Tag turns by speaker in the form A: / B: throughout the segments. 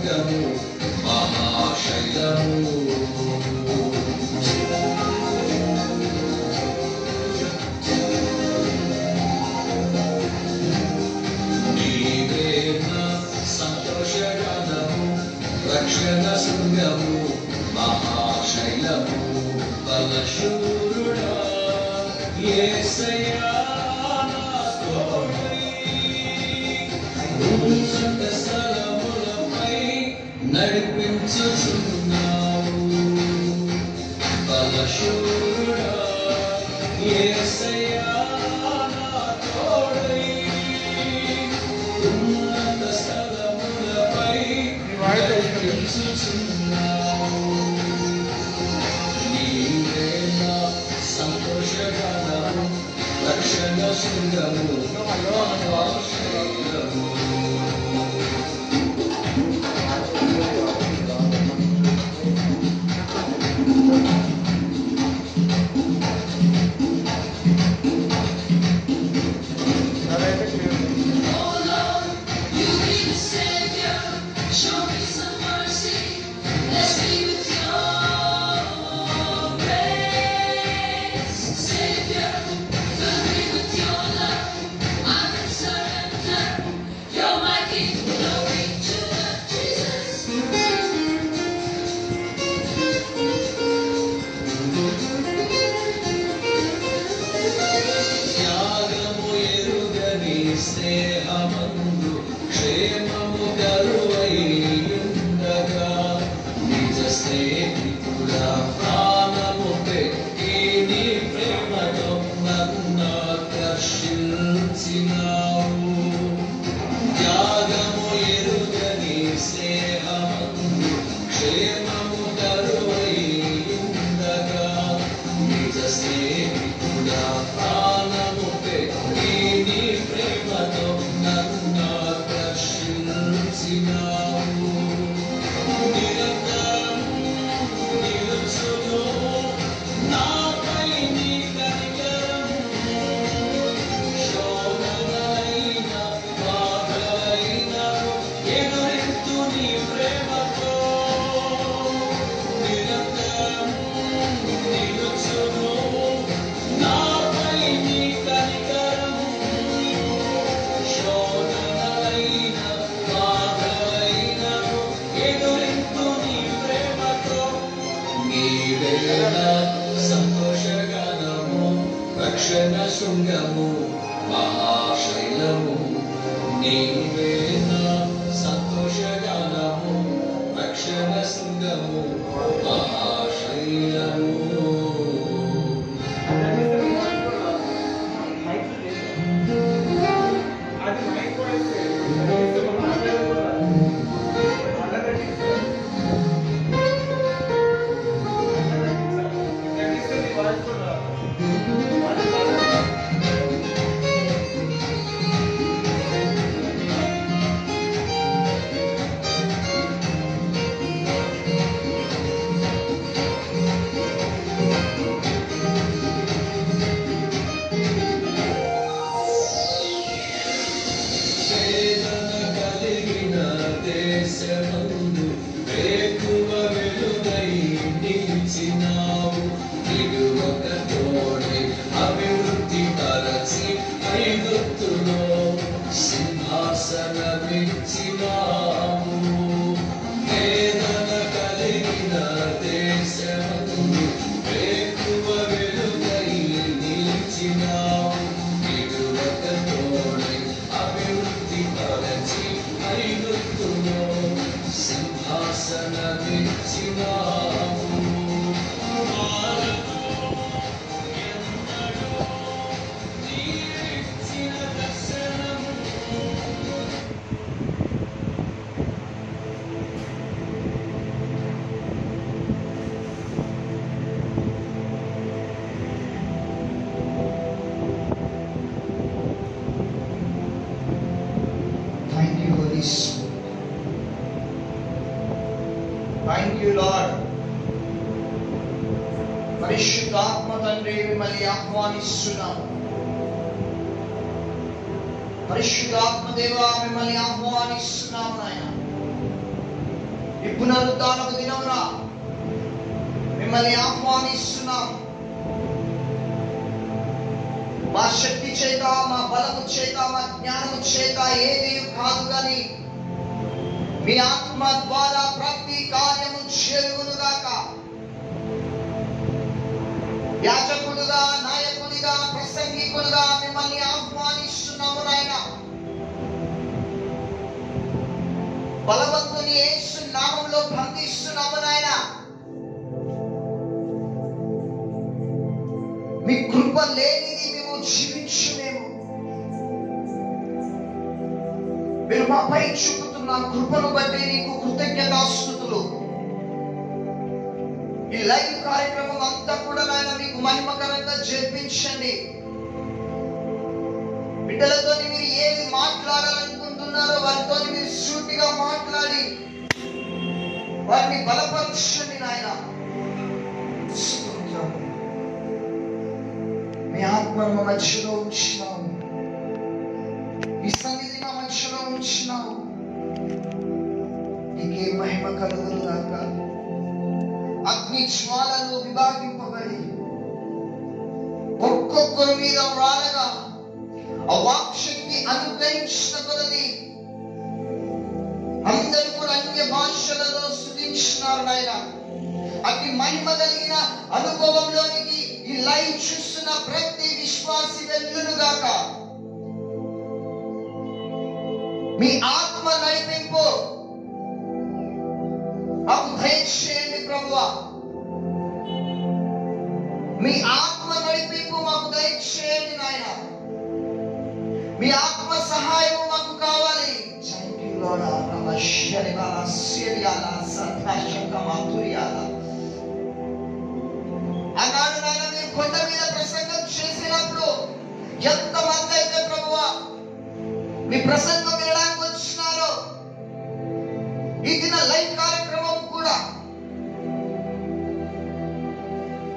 A: శృంగము మహాశైలము నీవే నా సంతోషగానము రక్షణ శృంగము మహాశైలము బలశూరుడా యేసయ్యా నా తోడై ఉన్నత స్థలములపై నడిపించుచున్నావు బలశూరుడా యేసయ్యా నా తోడై ఉన్నత స్థలములపై నడిపించుచున్నావు నీవే నా సంతోషగానము రక్షణ శృంగము మహాశైలము స్నేహమందు క్షేమము కరువైయుండగా నిజ స్నేహితుడా ప్రాణము పెట్టి నీ ప్రేమతో నన్ను ఆకర్షించినావు త్యాగము ఎరుగని స్నేహమందు క్షేమము కరువైయుండగా నిజ స్నేహితుడా ప్రాణము పెట్టి నీ ప్రేమతో నన్ను ఆకర్షించినావు నిరంతరం నిలుచును నాపై నీ కనికరము శోధనలైన బాధలైనను ఎదురెత్తు నీ ప్రేమతో నిరంతరం నిలుచును నాపై నీ కనికరము శోధనలైన బాధలైనను ఎదురెత్తు నీ ప్రేమతో నీవే నా సంతోషగానము రక్షణ శృంగము మహాశైలము నీవే నా సంతోషగానము రక్షణ శృంగము మహాశైలము దేశమందు వేకువ వెలుగై నిలిచినావు విడువక తోడే అభివృద్ధి పరచి ఐగుప్తులో సింహాసనమిచ్చినావు వేదన కలిగిన దేశమందు వేకువ వెలుగై నిలిచినావు విడువక తోడే అభివృద్ధి పరచి ఐగుప్తులో సింహాసనమిచ్చినావు నీవిచ్చిన దర్శనము
B: Thank you, Holy Spirit. Thank you, Lord. పరిశుద్ధాత్మ తండ్రి మిమ్మల్ని ఆహ్వానిస్తున్నాము. పరిశుద్ధాత్మ దేవా మిమ్మల్ని ఆహ్వానిస్తున్నాము నాయన. ఈ పునరుద్ధానపు దినమున మిమ్మల్ని ఆహ్వానిస్తున్నాం. మా శక్తి చేత, మా బలము చేత, మా జ్ఞానము చేత ఏది కాదు కానీ మీ ఆత్మ ద్వారా ప్రతి కార్యము జరుగునుగాక. యాజకుడుగా, నాయకుడిగా, ప్రసంగికుడుగా మిమ్మల్ని ఆహ్వానిస్తున్నాము నాయన. బలవంతుని యేసు నామములో బంధిస్తున్నాము నాయన. మీ కృప లేనిది మేము జీవించలేము. మీరు మాపై చూపుతున్న కృపను బట్టి నీకు కృతజ్ఞతాస్తుతులు. ఈ లైవ్ కార్యక్రమం అంతా కూడా నాయన మీకు మహిమకరంగా జరిపించండి. బిడ్డలతో మీరు ఏది మాట్లాడాలనుకుంటున్నారో వారితో మీరు సూటిగా మాట్లాడి వారిని బలపరచండి నాయన. మీ ఆత్మను మా మధ్యలో ఉంచినావు, మీ సన్నిధి మా మధ్యలో ఉంచినావు. నీకే మహిమ కలుగును గాక. అగ్ని జ్వాలలు విభాగింపబడి ఒక్కొక్కరి మీద రాలగా ఆ వాక్శక్తి అనుగ్రహించిన కొలది అందరూ కూడా అన్య భాషలలో స్తుతించినారు నాయన. అతి మహిమ కలిగిన అనుభవంలోనికి ఈ లైవ్ చూస్తున్న ప్రతి విశ్వాసి వెళ్ళునుగాక. మీ ఆత్మ నడిపింపు మాకు దయచేయండి ప్రభువా. మీ ఆత్మ నడిపింపు మాకు దయచేయండి నాయన. మీ ఆత్మ సహాయం మాకు కావాలి. ఆనాడు నాయన మీరు కొండ మీద ప్రసంగం చేసినప్పుడు ఎంతమంది అయితే ప్రభువా మీ ప్రసంగం వినడానికి వచ్చినారో, ఈ దిన లైవ్ కార్యక్రమం కూడా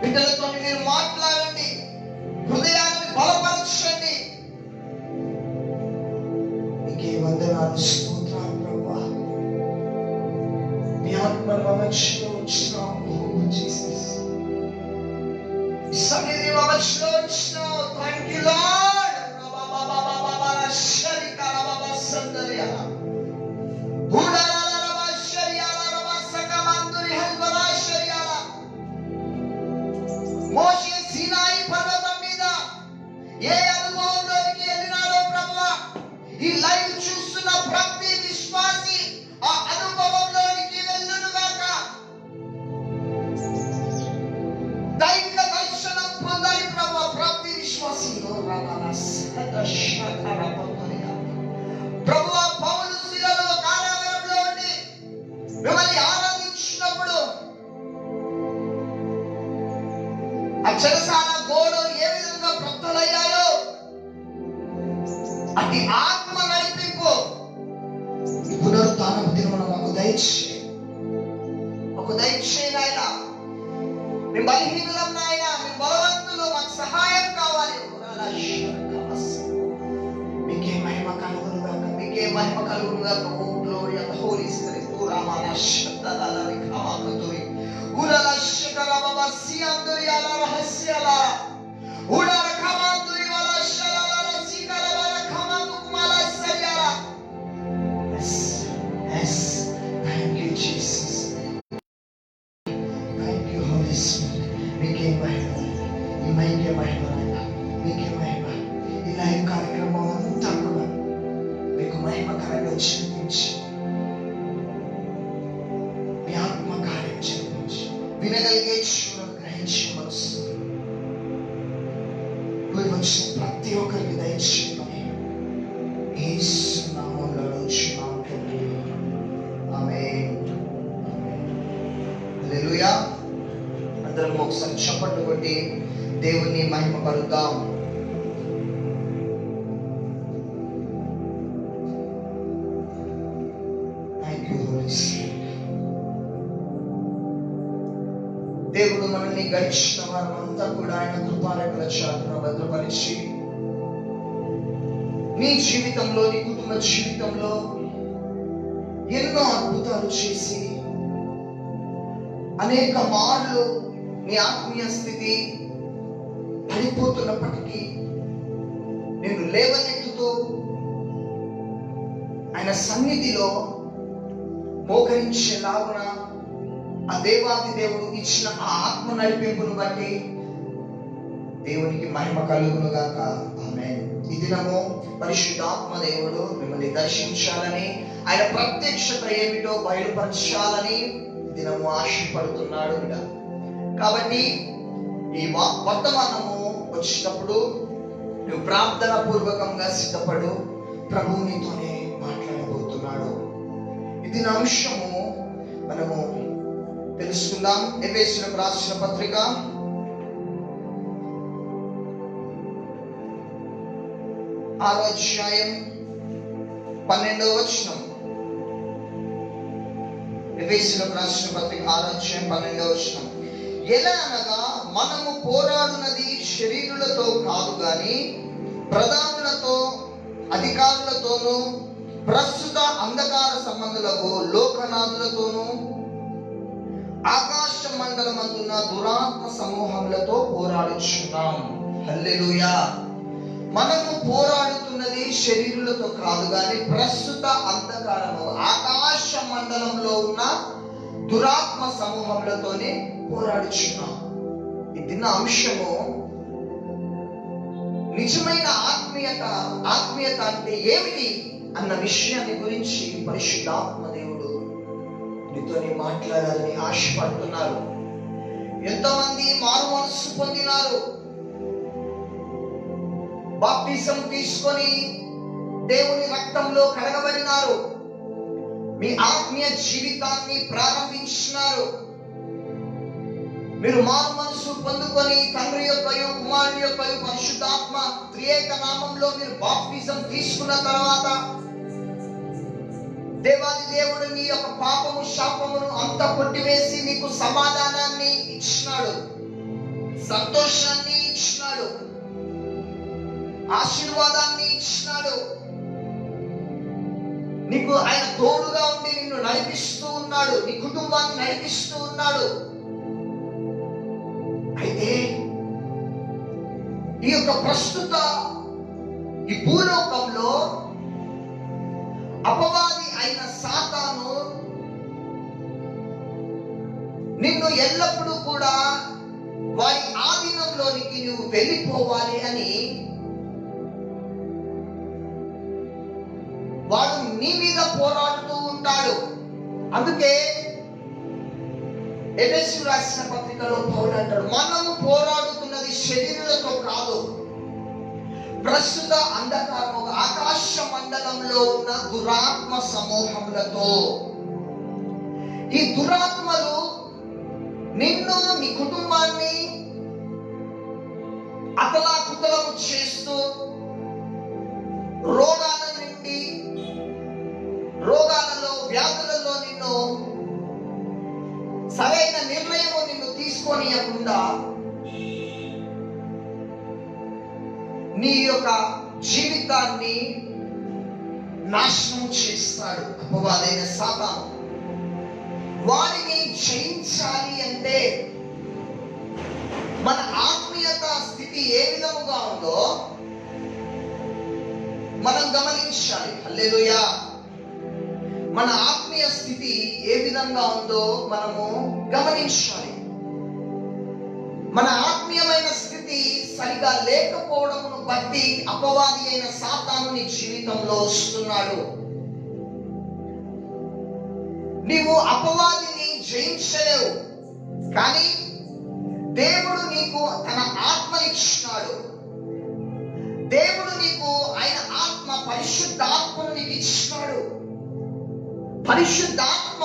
B: బిడ్డలతో మీరు మాట్లాడండి, హృదయాన్ని బలపరచండి. నీకే వందనాలు, స్తోత్రాలు ప్రభువా. మీ ఆత్మను మా మధ్యలో ఉంచినావు జీసస్. సన్నిధి మా మధ్యలో ఉంచినావు. Thank you Lord. మోషే సీనాయి పర్వతం మీద ఏ అనుభవంలోకి వెళ్ళినాడో ప్రభువా, ఈ లైవ్ చూస్తున్న ప్రతి విశ్వాసి ఆ అనుభవంలోనికి వెళ్ళునుగాక. దైవిక దర్శనం పొందాలి ప్రభువా ప్రతి విశ్వాసి. ప్రభువా, పౌలు శిలలో కారాగారంలో ఉండి మిమ్మల్ని ఆరాధించినప్పుడు ఆ చెరసాల గోడలు ఏ విధంగా ప్రొత్తలయ్యాయో అతి ఆత్మ నడిపింపు పునరుత్థానపు దినమున మాకు దయచేయి. నాయన. మేము బలహీనులం నాయన, మేము బలవంతులు, మాకు సహాయం కావాలి. మీకే మహిమ కలుగునుగాక, మీకే మహిమ కలుగునుగాక. O glory of the Holy Spirit. ఓ రామాన శబ్దలాల విఖామకుతురి ఉరల శకర బాబా సియాందరి అల రహస్యాల ఉడర ఖమాందురి వల శలాల సికల వల ఖమాకుమాల సయాల. yes thank you Jesus, thank you Holy Spirit. మీకే మహిమ, మీకే మహిమ, మీకే మహిమ. ఈ లైవ్ కార్యక్రమం అంతా కూడా మీకు మహిమకరంగా చూపించి మీ ఆత్మ కార్యం చూపించి వినగలిగే చూడను గ్రహించే మనసు వచ్చిన ప్రతి ఒక్కరికి దయచేయమని యేసు నామములో అడుగుచున్నాము తండ్రి. ఆమేన్. హల్లెలూయా. అందరం ఒకసారి చప్పట్లు కొట్టి దేవుణ్ణి మహిమపరుద్దాం. Thank you Holy Spirit. దేవుడు మనల్ని గడిచిన వారమంతా కూడా ఆయన కృపారేఖల చాటున భద్రపరిచి నీ జీవితంలో, నీ కుటుంబ జీవితంలో ఎన్నో అద్భుతాలు చేసి అనేక మార్లు నీ ఆత్మీయ స్థితి పడిపోతున్నప్పటికీ నేను లేవనెత్తుతూ ఆయన సన్నిధిలో మోకరించేలాగున ఆ దేవాది దేవుడు ఇచ్చిన ఆ ఆత్మ నడిపింపును బట్టి దేవునికి మహిమ కలుగును గాక. ఆమేన్. ఈ దినము పరిశుద్ధాత్మ దేవుడు మిమ్మల్ని దర్శించాలని, ఆయన ప్రత్యక్షత ఏమిటో బయలుపరచాలని దినము ఆశపడుతున్నాడు. కాబట్టి ఈ వర్తమానము వచ్చినప్పుడు నువ్వు ప్రార్థన పూర్వకంగా సిద్ధపడు. ప్రభువు నీతోనే మాట్లాడబోతున్నాడు. ఇది నా అంశము మనము తెలుసుకుందాం. ఎఫెసీయులకు రాసిన పత్రిక 6వ అధ్యాయం 12వ వచనం. ఎఫెసీయులకు రాసిన పత్రిక 6వ అధ్యాయం 12వ వచనం. ఎలా అనగా మనము పోరాడునది శరీరులతో కాదు గాని ప్రధానులతో, అధికారులతోనూ, ప్రస్తుత అంధకార సంబంధులకు లోకనాథులతోనూ, ఆకాశ మండలమందున్న దురాత్మ సమూహములతో పోరాడుచున్నాం. హల్లెలూయా. మనము పోరాడుతున్నది శరీరులతో కాదు కానీ ప్రస్తుత అంధకారము, ఆకాశ మండలంలో ఉన్న దురాత్మ సమూహములతోనే పోరాడుచున్నాం. ఇది నా అంశము నిజమైన ఆత్మీయత అంటే ఏమిటి అన్న విషయాన్ని గురించి పరిశుద్ధాత్మ దేవుడు నీతోని మాట్లాడాలని ఆశపడుతున్నారు. ఎంతమంది మారు మనస్సు పొందినారు, బాప్టిజం తీసుకొని దేవుని రక్తంలో కడగబడినారు, మీ ఆత్మీయ జీవితాన్ని ప్రారంభించినారు. మీరు మారు మనసు పొందుకొని తండ్రి యొక్కయు కుమారుని యొక్కయు పరిశుద్ధాత్మ త్రియేక నామంలో మీరు బాప్టిజం తీసుకున్న తర్వాత దేవాది దేవుడు నీ యొక్క పాపము శాపమును అంత కొట్టివేసి నీకు సమాధానాన్ని ఇచ్చినాడు, సంతోషాన్ని ఇచ్చినాడు, ఆశీర్వాదాన్ని ఇచ్చినాడు. నీకు ఆయన తోడుగా ఉండి నిన్ను నడిపిస్తూ ఉన్నాడు, నీ కుటుంబాన్ని నడిపిస్తూ ఉన్నాడు. అయితే ఈ యొక్క ప్రస్తుత ఈ భూలోకంలో అపవాది అయిన సాతాను నిన్ను ఎల్లప్పుడూ కూడా వారి ఆధీనంలోనికి నువ్వు వెళ్ళిపోవాలి అని వాడు నీ మీద పోరాడుతూ ఉంటాడు. అందుకే ఎఫెసీయులకు రాసిన పత్రికలో పౌలు అంటాడు, మనము పోరాడుతున్నది శరీరులతో కాదు, ప్రస్తుత అంధకారము ఆకాశ మండలంలో ఉన్న దురాత్మ సమూహములతో. ఈ దురాత్మలు నిన్ను, నీ కుటుంబాన్ని అతలాకుతలము చేస్తూ రోగాలలో వ్యాధులలో నిన్ను సరైన నిర్ణయము నిన్ను తీసుకోనియకుండా నీ యొక్క జీవితాన్ని నాశనం చేస్తాడు అపవాదైన సాతాను. వారిని జయించాలి అంటే మన ఆత్మీయత స్థితి ఏ విధముగా ఉందో మనం గమనించాలి. హల్లెలూయా. మన ఆత్మీయ స్థితి ఏ విధంగా ఉందో మనము గమనించాలి. మన ఆత్మీయమైన స్థితి సరిగా లేకపోవడమును బట్టి అపవాది అయిన సాతాను నీ జీవితంలో వస్తున్నాడు. నీవు అపవాదిని జయించలేవు, కానీ దేవుడు నీకు తన ఆత్మ ఇచ్చినాడు. దేవుడు నీకు ఆయన ఆత్మ, పరిశుద్ధాత్మను నీకు ఇచ్చినాడు. పరిశుద్ధాత్మ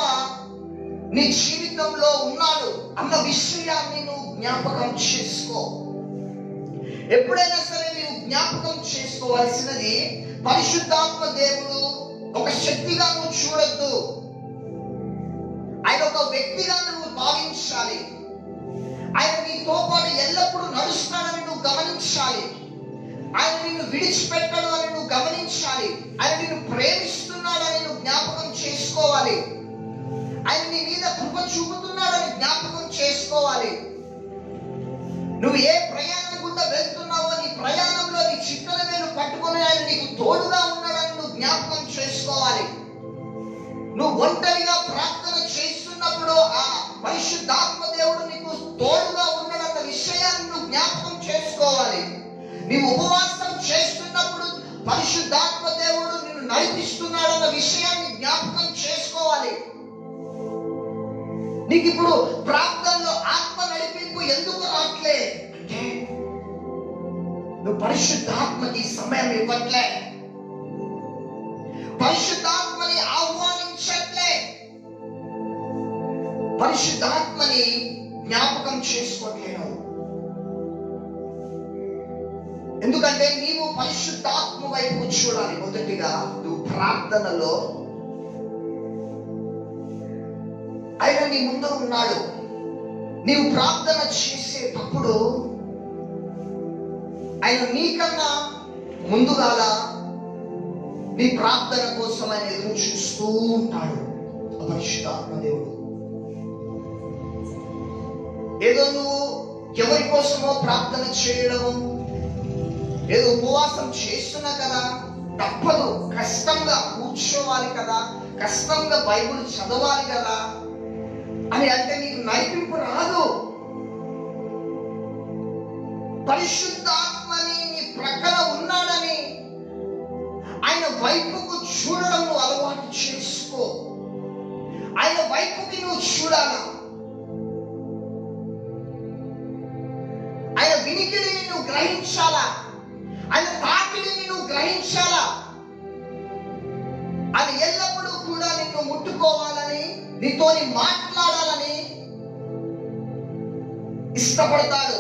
B: నీ జీవితంలో ఉన్నాడు అన్న విషయాన్ని నువ్వు జ్ఞాపకం చేసుకో. ఎప్పుడైనా సరే నీవు జ్ఞాపకం చేసుకోవాల్సినది, పరిశుద్ధాత్మ దేవుడు ఒక శక్తిగా నువ్వు చూడొద్దు, ఆయన ఒక వ్యక్తిగా నువ్వు భావించాలి. ఆయన నీతో పాటు ఎల్లప్పుడూ నడుస్తాడని నువ్వు గమనించాలి. ఆయన నిన్ను విడిచిపెట్టడు అని నువ్వు గమనించాలి. ఆయన నిన్ను ప్రేమిస్తున్నాడని నువ్వు జ్ఞాపకం చేసుకోవాలి. ఆయన నీ మీద కృప చూపుతున్నాడని జ్ఞాపకం చేసుకోవాలి. నువ్వు ఏ ప్రయాణం గుండా వెళ్తున్నావో నీ ప్రయాణంలో నీ చిక్కల వేలు పట్టుకుని ఆయన నీకు తోడుగా ఉన్నాడని నువ్వు జ్ఞాపకం చేసుకోవాలి. నువ్వు ఒంటరిగా ప్రార్థన చేస్తున్నప్పుడు ఆ పరిశుద్ధాత్మ దేవుడు నీకు తోడుగా ఉన్నాడన్న విషయాన్ని నువ్వు జ్ఞాపకం చేసుకోవాలి. నీవు ఉపవాసం చేస్తున్నప్పుడు పరిశుద్ధాత్మ దేవుడు నిన్ను నడిపిస్తున్నాడన్న విషయాన్ని జ్ఞాపకం చేసుకోవాలి. నీకు ఇప్పుడు ప్రార్థనలో ఆత్మ నడిపింపు ఎందుకు రావట్లే అంటే నువ్వు పరిశుద్ధాత్మకి సమయం ఇవ్వట్లే, పరిశుద్ధాత్మని ఆహ్వానించట్లే, పరిశుద్ధాత్మని జ్ఞాపకం చేసుకోవట్లేను. ఎందుకంటే నీవు పరిశుద్ధాత్మ వైపు చూడాలి. మొదటిగా నువ్వు ప్రార్థనలో ఆయన నీ ముందు ఉన్నాడు. నీవు ప్రార్థన చేసేటప్పుడు ఆయన నీకన్నా ముందుగాల నీ ప్రార్థన కోసం ఆయన ఎదురు చూస్తూ ఉంటాడు. పరిశుద్ధాత్మ దేవుడు ఏదో నువ్వు ఎవరి కోసమో ప్రార్థన చేయడం, ఏదో ఉపవాసం చేస్తున్నా కదా, తప్పదు, కష్టంగా కూర్చోవాలి కదా, కష్టంగా బైబిల్ చదవాలి కదా అని అంటే నీకు నడిపింపు రాదు. పరిశుద్ధాత్మని నీ ప్రక్కన ఉన్నాడని ఆయన వైపుకు చూడడం నువ్వు అలవాటు చేసుకో. ఆయన వైపుకి నువ్వు చూడాలా, ఆయన వినికిడిని నువ్వు గ్రహించాలా, ఆయన తాకిడిని నువ్వు గ్రహించాలా. అది ఎల్లప్పుడూ కూడా నిన్ను ముట్టుకోవాలని, నీతోని మాట్లాడాలని ఇష్టపడతాడు.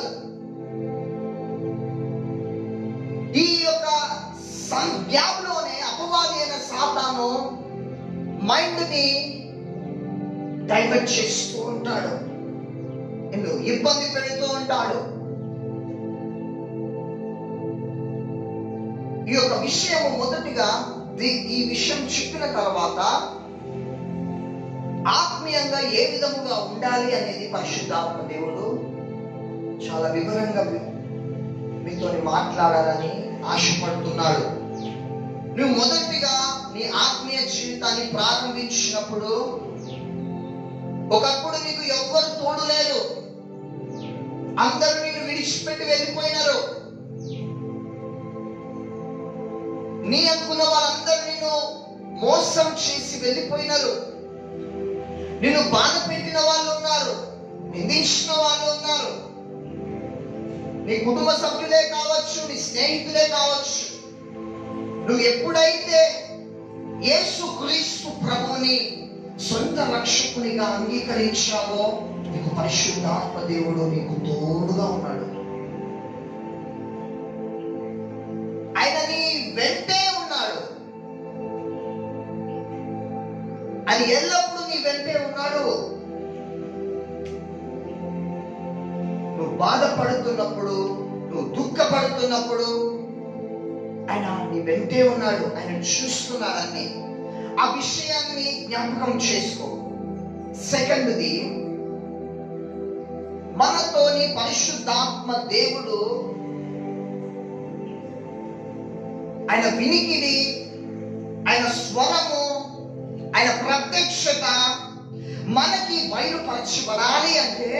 B: ఈ యొక్క గ్యాప్లోనే అపవాది అయిన సాతాను మైండ్ ని డైవర్ట్ చేస్తూ ఉంటాడు, నిన్ను ఇబ్బంది పెడుతూ ఉంటాడు. ఈ యొక్క విషయం మొదటిగా ఈ విషయం చెప్పిన తర్వాత ఆత్మీయంగా ఏ విధముగా ఉండాలి అనేది పరిశుద్ధాత్మ దేవుడు చాలా వివరంగా మీతో మాట్లాడాలని ఆశపడుతున్నాడు. నువ్వు మొదటిగా నీ ఆత్మీయ జీవితాన్ని ప్రారంభించినప్పుడు ఒకప్పుడు నీకు ఎవ్వరు తోడు లేదు, అందరూ నిన్ను విడిచిపెట్టి వెళ్ళిపోయినారు. నీ అనుకున్న వాళ్ళందరూ నిన్ను మోసం చేసి వెళ్ళిపోయినారు. నిన్ను బాధ పెట్టిన వాళ్ళు ఉన్నారు, నిందించిన వాళ్ళు ఉన్నారు. నీ కుటుంబ సభ్యులే కావచ్చు, నీ స్నేహితులే కావచ్చు. నువ్వు ఎప్పుడైతే యేసుక్రీస్తు ప్రభువుని సొంత రక్షకునిగా అంగీకరించావో నీకు పరిశుద్ధాత్మ దేవుడు నీకు తోడుగా ఉన్నాడు. ఆయన నీ వెంటే ఉన్నాడు, ఆయన ఎల్లప్పుడూ నీ వెంటే ఉన్నాడు. నువ్వు బాధపడుతున్నప్పుడు, నువ్వు దుఃఖపడుతున్నప్పుడు ఆయన నీ వెంటే ఉన్నాడు, ఆయన చూస్తున్నాడని ఆ విషయాన్ని జ్ఞాపకం చేసుకో. సెకండ్ది, మనతోని పరిశుద్ధాత్మ దేవుడు ఆయన వినికిడి, ఆయన స్వరము, ఆయన ప్రత్యక్షత మనకి బయలుపరచబడాలి అంటే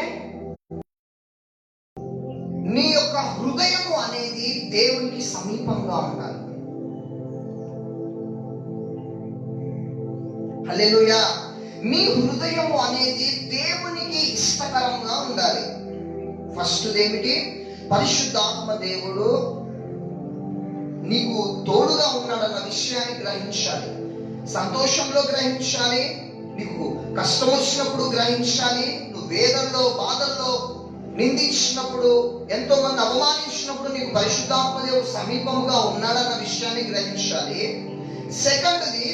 B: నీ యొక్క హృదయము అనేది దేవునికి సమీపంగా ఉండాలి. హల్లెలూయా. నీ హృదయము అనేది దేవునికి ఇష్టకరంగా ఉండాలి. ఫస్ట్ ఏమిటి? పరిశుద్ధాత్మ దేవుడు నీకు తోడుగా ఉన్నాడన్న విషయాన్ని గ్రహించాలి. సంతోషంలో గ్రహించాలి, నీకు కష్టం వచ్చినప్పుడు గ్రహించాలి, నువ్వు వేదనలో బాధల్లో నిందించినప్పుడు, ఎంతో మంది అవమానించినప్పుడు నీకు పరిశుద్ధాత్మ దేవుడు సమీపంగా ఉన్నాడన్న విషయాన్ని గ్రహించాలి. సెకండ్ది,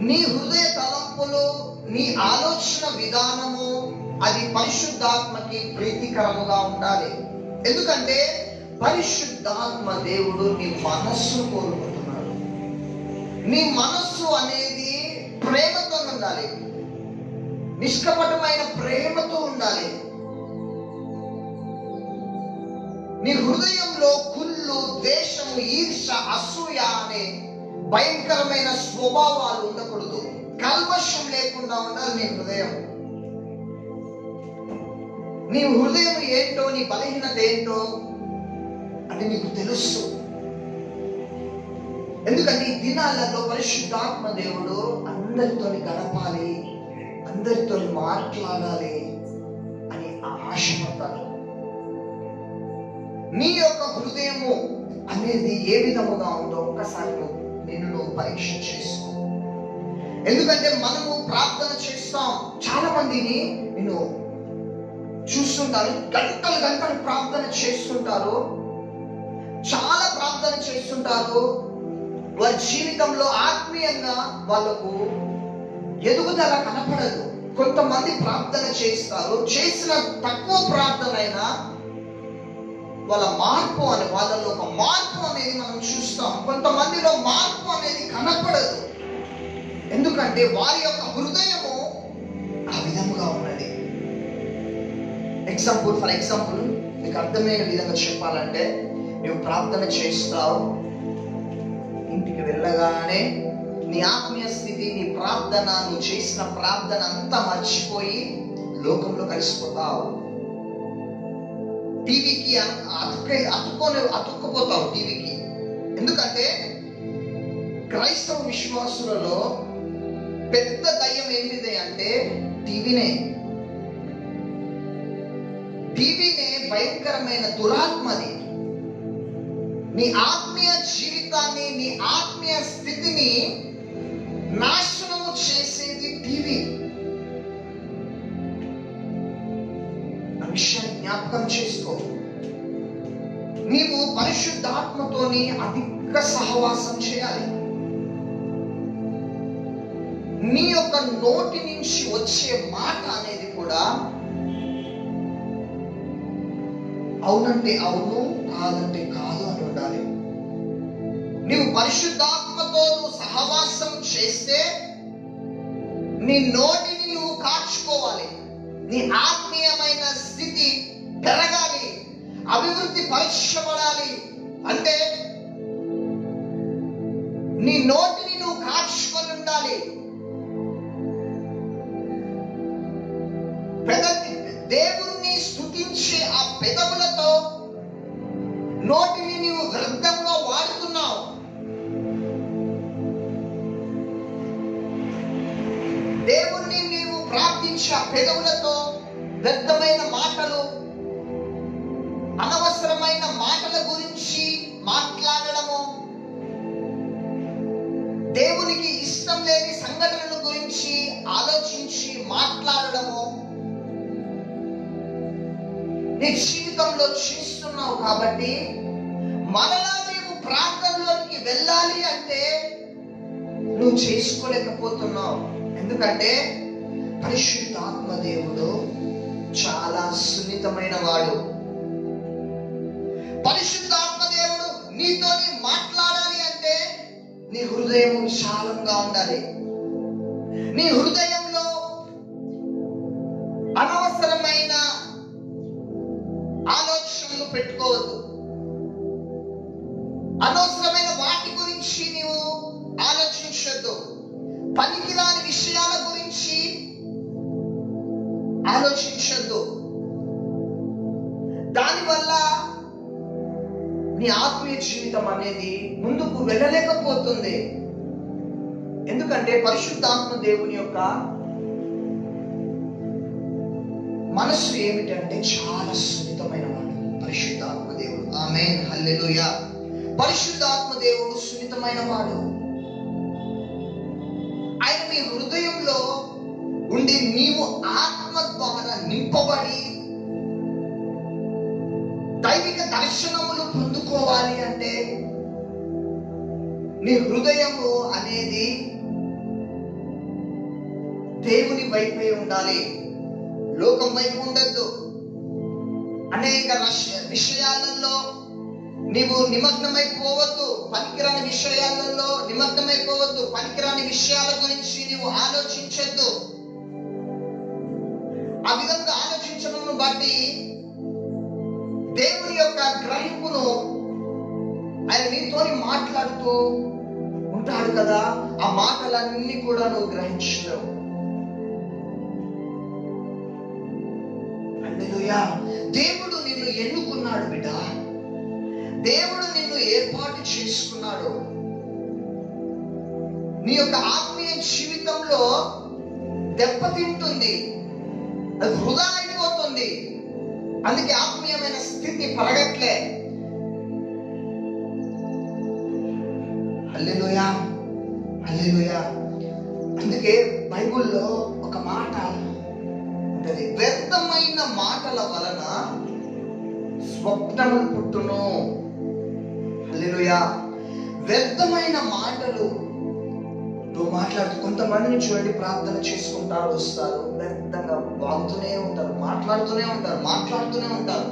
B: నీ హృదయ తలంపులు, నీ ఆలోచన విధానము అది పరిశుద్ధాత్మకి ప్రీతికరముగా ఉండాలి. ఎందుకంటే పరిశుద్ధాత్మ దేవుడు నీ మనస్సును కోరుకుంటున్నాడు. నీ మనస్సు అనేది ప్రేమతో ఉండాలి. నిష్కపటమైన ప్రేమతో ఉండాలి. నీ హృదయంలో కుళ్ళు, ద్వేషము, ఈర్ష, అసూయ అనే భయంకరమైన స్వభావాలు ఉండకూడదు. కల్మషం లేకుండా ఉండాలి నీ హృదయం. నీ హృదయం ఏంటో, నీ బలహీనత ఏంటో అని నీకు తెలుసు. ఎందుకంటే ఈ దినాలలో పరిశుద్ధాత్మ దేవుడు అందరితో గడపాలి, అందరితో మాట్లాడాలి అని ఆశపడతాడు. నీ యొక్క హృదయము అనేది ఏ విధముగా ఉందో ఒక్కసారి నువ్వు పరీక్ష చేసుకో. ఎందుకంటే మనము ప్రార్థన చేస్తాం. చాలా మందిని నేను చూస్తుంటాను, గంటలు గంటలు ప్రార్థన చేస్తుంటారు, చాలా ప్రార్థన చేస్తుంటారు. వారి జీవితంలో ఆత్మీయంగా వాళ్ళకు ఎదుగుదల కనపడదు. కొంతమంది ప్రార్థన చేస్తారు, చేసిన తక్కువ ప్రార్థన అయినా వాళ్ళ వాళ్ళలో ఒక మార్పు అనేది మనం చూస్తాం. కొంతమందిలో మార్పు అనేది కనపడదు. ఎందుకంటే వారి యొక్క హృదయము ఆ విధముగా ఉన్నది. ఫర్ ఎగ్జాంపుల్ మీకు అర్థమైన విధంగా చెప్పాలంటే, నువ్వు ప్రార్థన చేస్తావు, ఇంటికి వెళ్ళగానే నీ ఆత్మీయ స్థితి, నీ ప్రార్థన, నువ్వు చేసిన ప్రార్థన అంతా మర్చిపోయి లోకంలో కలిసిపోతావు. టీవీకి అతుక్కుపోతావు టీవీకి. ఎందుకంటే క్రైస్తవ విశ్వాసులలో పెద్ద దయ్యం ఏంటిది అంటే టీవీనే భయంకరమైన దురాత్మది. నీ ఆత్మీయ జీవితాన్ని, నీ ఆత్మీయ స్థితిని నాశనము చేసేది టీవీ. ఆ విషయాన్ని జ్ఞాపకం చేసుకో. నీవు పరిశుద్ధాత్మతోని అధిక సహవాసం చేయాలి. నీ యొక్క నోటి నుంచి వచ్చే మాట అనేది కూడా అవునంటే అవును, కాదంటే కాదు అని ఉండాలి. నీవు పరిశుద్ధాత్మతో సహవాసం చేస్తే నీ నోటిని నువ్వు కాచుకోవాలి. నీ ఆత్మీయమైన స్థితి పెరగాలి, అభివృద్ధి పరచబడాలి. అంటే నీ నోటిని నువ్వు కాచుకొని ఉండాలి. దేవుణ్ణి స్తుతించే ఆ పెదవులతో నోటిని నీవు వ్యర్థంగా వాడుతున్నావు. దేవుణ్ణి నీవు ప్రార్థించే ఆ పెదవులతో వ్యర్థమైన మాటలు, అనవసరమైన మాటల గురించి మాట్లాడడము, దేవునికి ఇష్టం లేని సంఘటనల గురించి ఆలోచించి మాట్లాడడము నీ జీవితంలో చేస్తున్నావు. కాబట్టి మరలా నీవు ప్రార్థనలోకి వెళ్ళాలి అంటే నువ్వు చేసుకోలేకపోతున్నావు. ఎందుకంటే పరిశుద్ధాత్మ దేవుడు చాలా సున్నితమైన వాడు. పరిశుద్ధాత్మ దేవుడు నీతో మాట్లాడాలి అంటే నీ హృదయం విశాలంగా ఉండాలి. నీ హృదయంలో అనవసరమైన ఆలోచనలు పెట్టుకోవద్దు. అనవసరమైన వాటి గురించి నీవు ఆలోచించొద్దు. పనికిరాని విషయాల గురించి ఆలోచించొద్దు. దానివల్ల నీ ఆత్మీయ జీవితం అనేది ముందుకు వెళ్ళలేకపోతుంది. ఎందుకంటే పరిశుద్ధాత్మ దేవుని యొక్క మనస్సు ఏమిటంటే చాలా సున్నితమైన వాడు పరిశుద్ధాత్మ దేవుడు. ఆమేన్, హల్లెలూయా. పరిశుద్ధాత్మ దేవుడు సున్నితమైన వాడు. ఆయన నీ హృదయంలో ఉండి నీవు ఆత్మ ద్వారా నింపబడి దైవిక దర్శనములు పొందుకోవాలి అంటే నీ హృదయము అనేది దేవుని వైపే ఉండాలి, లోకం వైపు ఉండద్దు. అనేక విషయాలలో నీవు నిమగ్నమైపోవద్దు. పనికిరాని విషయాలలో నిమగ్నమైపోవద్దు. పనికిరాని విషయాల గురించి నీవు ఆలోచించద్దు. విధంగా ఆలోచించడం బట్టి దేవుని యొక్క గ్రహింపును ఆయన నీతోని మాట్లాడుతూ ఉంటాడు కదా, ఆ మాటలన్నీ కూడా నువ్వు గ్రహించలేవు. హల్లెలూయా. దేవుడు నిన్ను ఎన్నుకున్నాడు బిడ్డ, దేవుడు నిన్ను ఏర్పాటు చేసుకున్నాడు. నీ యొక్క ఆత్మీయ జీవితంలో దెబ్బతింటుంది, అది వృధా అయిపోతుంది, అందుకే ఆత్మీయమైన స్థితి పరగట్లే. హల్లెలూయా, హల్లెలూయా. అందుకే బైబిల్లో ఒక మాట ఉంటది, వ్యర్థమైన మాటల వలన స్వప్నములు పుట్టును. హల్లెలూయా. వ్యర్థమైన మాటలు నువ్వు మాట్లాడుతూ, కొంతమందిని చూడండి, ప్రార్థన చేసుకుంటారు, వస్తారు, వ్యర్థంగా వాగుతూనే ఉంటారు, మాట్లాడుతూనే ఉంటారు.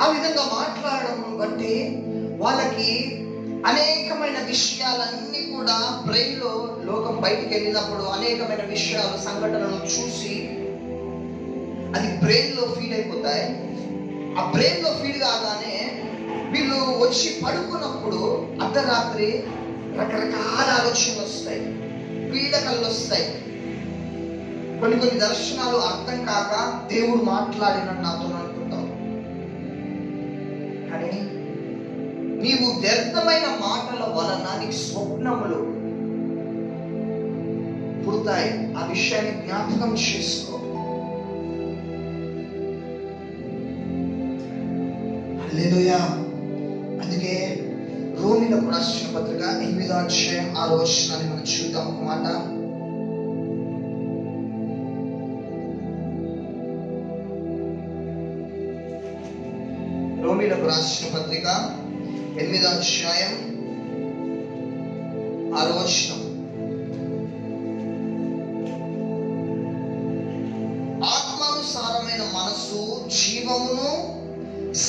B: ఆ విధంగా మాట్లాడడం బట్టి వాళ్ళకి అనేకమైన విషయాలన్నీ కూడా బ్రెయిన్ లో, లోకం బయటికి వెళ్ళినప్పుడు అనేకమైన విషయాలు, సంఘటనలు చూసి అది బ్రెయిన్ లో ఫీడ్ అయిపోతాయి. ఆ బ్రెయిన్ లో ఫీడ్ కాగానే వీళ్ళు వచ్చి పడుకున్నప్పుడు అర్ధరాత్రి రకరకాల ఆలోచనలు వస్తాయి, పీడకలు వస్తాయి. కొన్ని దర్శనాలు అర్థం కాక దేవుడు మాట్లాడిన నాతో అనుకుంటావు. కానీ నీవు వ్యర్థమైన మాటల వలన నీకు స్వప్నములు పుడతాయి. ఆ విషయాన్ని జ్ఞాపకం చేసుకో. హల్లెలూయా. అందుకే రోమీయులకు రాసిన పత్రిక 8వ అధ్యాయం 6వ వచనాన్ని మనం చూద్దాం. ఒక మాట, రోమీయులకు రాసిన పత్రిక 8వ అధ్యాయం 6వ వచనం, ఆత్మానుసారమైన మనసు జీవమును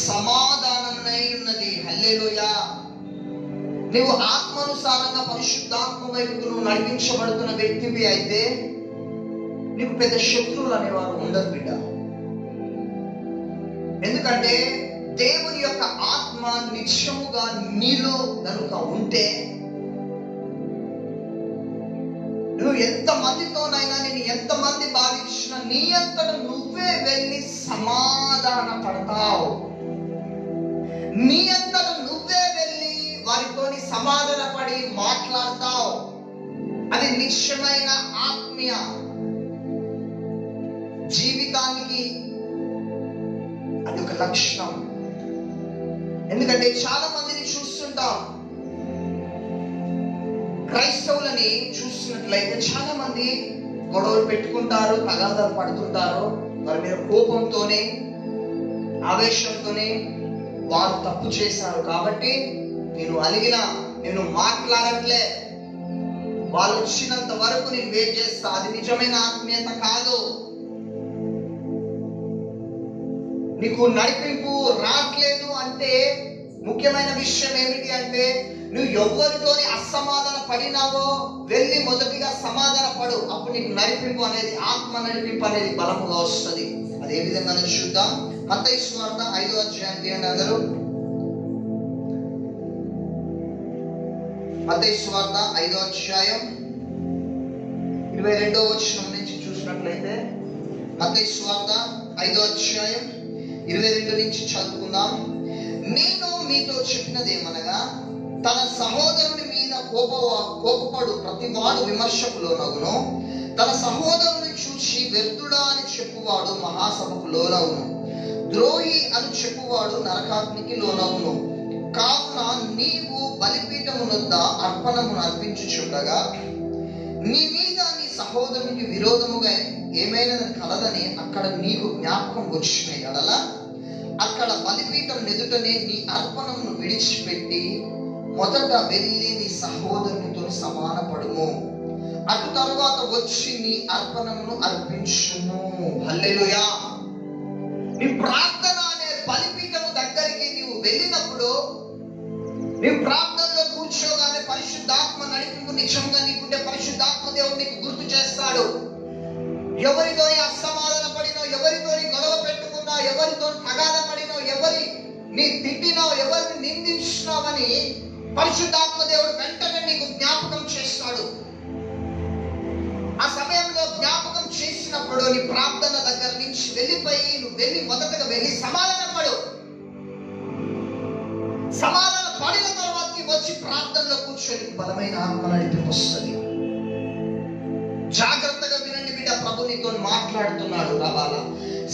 B: సమాధానమునై ఉన్నది. హల్లెలూయా. నువ్వు ఆత్మానుసారంగా పరిశుద్ధాత్మ వైపుకు నువ్వు నడిపించబడుతున్న వ్యక్తివి అయితే నీకు పెద్ద శత్రువులు అనేవారు ఉండరు బిడ్డ. ఎందుకంటే దేవుని యొక్క ఆత్మ నిత్యముగా నీలో కనుక ఉంటే, నువ్వు ఎంతమందితోనైనా, నేను ఎంతమంది బాధించినా నీ అంతట నువ్వే వెళ్ళి సమాధాన పడతావు. నీ అంతట నువ్వే వెళ్ళి వారితోని సమాధాన పడి మాట్లాడతావు. అది నిశ్చయమైన ఆత్మీయ జీవితానికి అది ఒక లక్షణం. ఎందుకంటే చాలా మందిని చూస్తుంటాం, క్రైస్తవులని చూస్తున్నట్లయితే చాలా మంది గొడవలు పెట్టుకుంటారు, తగాదాలు పడుతుంటారు. వారి మీద కోపంతోనే, ఆవేశంతోనే వారు తప్పు చేశారు కాబట్టి నేను అలిగినా, నేను మాట్లాడట్లే, వాళ్ళు వచ్చినంత వరకు నేను వెయిట్ చేస్తా. అది నిజమైన ఆత్మీయత కాదు. నీకు నడిపింపు రావట్లేదు అంటే ముఖ్యమైన విషయం ఏమిటి అంటే, నువ్వు ఎవరితోని అసమాధాన పడినావో వెళ్ళి మొదటిగా సమాధాన పడు. అప్పుడు నీకు నడిపింపు అనేది, ఆత్మ నడిపింపు అనేది బలముగా వస్తుంది. అది ఏ విధంగా చూద్దాం. మత్తయి సువార్త 5వ అధ్యాయం తీయండి అందరూ. మత్తయి సువార్త 5వ అధ్యాయం 22వ వచనం నుంచి చూసినట్లయితే, మత్తయి సువార్త 5వ అధ్యాయం 22 నుంచి చదువుకుందాం. నేను మీతో చెప్పినది ఏమనగా, తన సహోదరుని మీద కోపపడు ప్రతివాడు విమర్శకు లోనగును, తన సహోదరుని చూసి వ్యర్థుడా అని చెప్పువాడు మహాసభకు లోనవును, ద్రోహి అని చెప్పువాడు నరకాగ్నికి లోనవును. కావున నీవు బలిపీఠమునొద్ద అర్పణమును అర్పించుచుండగా నీ మీద నీ సహోదరునికి విరోధముగా ఏమైనా కలదని అక్కడ నీకు జ్ఞాపకం వచ్చిన ఎడల అక్కడ బలిపీఠం ఎదుటనే నీ అర్పణమును విడిచిపెట్టి మొదట వెళ్ళి నీ సహోదరునితో సమానపడుము, అటు తరువాత వచ్చి నీ అర్పణమును అర్పించుము. హల్లెలూయా. నీ ప్రార్థన అనే బలిపీఠము దగ్గరికి నీవు వెళ్ళినప్పుడు, నీవు ప్రార్థనలో కూర్చోగానే పరిశుద్ధాత్మ నడిపింపు నిజంగా నీకుంటే పరిశుద్ధాత్మ దేవుడు నీకు గుర్తు చేస్తాడు. ఎవరితో అసమాధాన పడిన నీ తిట్టినావు, ఎవరిని నిందించినావని పరిశుద్ధాత్మ దేవుడు వెంటనే నీకు జ్ఞాపకం చేస్తాడు. ఆ సమయంలో జ్ఞాపకం చేసినప్పుడు నీ ప్రార్థన దగ్గర నుంచి వెళ్ళిపోయి నువ్వు వెళ్ళి మొదటగా వెళ్ళి సమాధానపడు. సమాధాన పడిన తర్వాత వచ్చి ప్రార్థనలో కూర్చొని బలమైన ఆత్మ నడిపి వస్తుంది. జాగ్రత్తగా వినండి బిడ్డ, ప్రభు నీతో మాట్లాడుతున్నాడు. రావాలా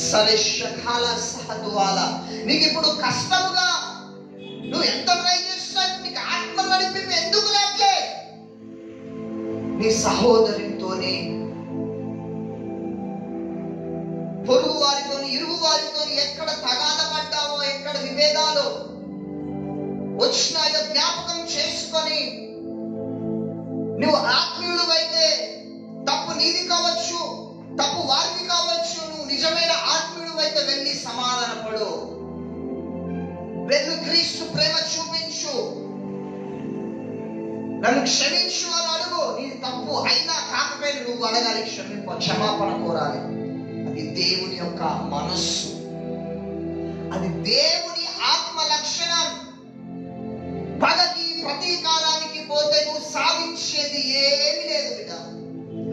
B: సరే షకాల సహదువాల, నీకు ఇప్పుడు కష్టముగా నువ్వు ఎంత ట్రై చేస్తున్నా నీకు ఆత్మ నడిపి ఎందుకు రాట్లే? నీ సహోదరునితోని, పొరుగు వారితోని, ఇరుగు వారితోని ఎక్కడ తగాద పడ్డావో, ఎక్కడ విభేదాలు వచ్చినాయో జ్ఞాపకం చేసుకొని, నువ్వు ఆత్మీయుడు అయితే తప్పు నీది కావచ్చు, తప్పు వారిది కావచ్చు, నువ్వు నిజమైన ఆత్మీయుడు అయితే వెళ్ళి సమాధానపడు. వెళ్ళు, క్రీస్తు ప్రేమ చూపించు, నన్ను క్షమించు అని అడుగు. నీ తప్పు అయినా కాకపోయినా నువ్వు అడగాలి, క్షమాపణ కోరాలి. అది దేవుని యొక్క మనస్సు, అది దేవుని ఆత్మ లక్షణం. పగకి ప్రతీకారానికి పోతే నువ్వు సాధించేది ఏమీ లేదు బిడ్డ.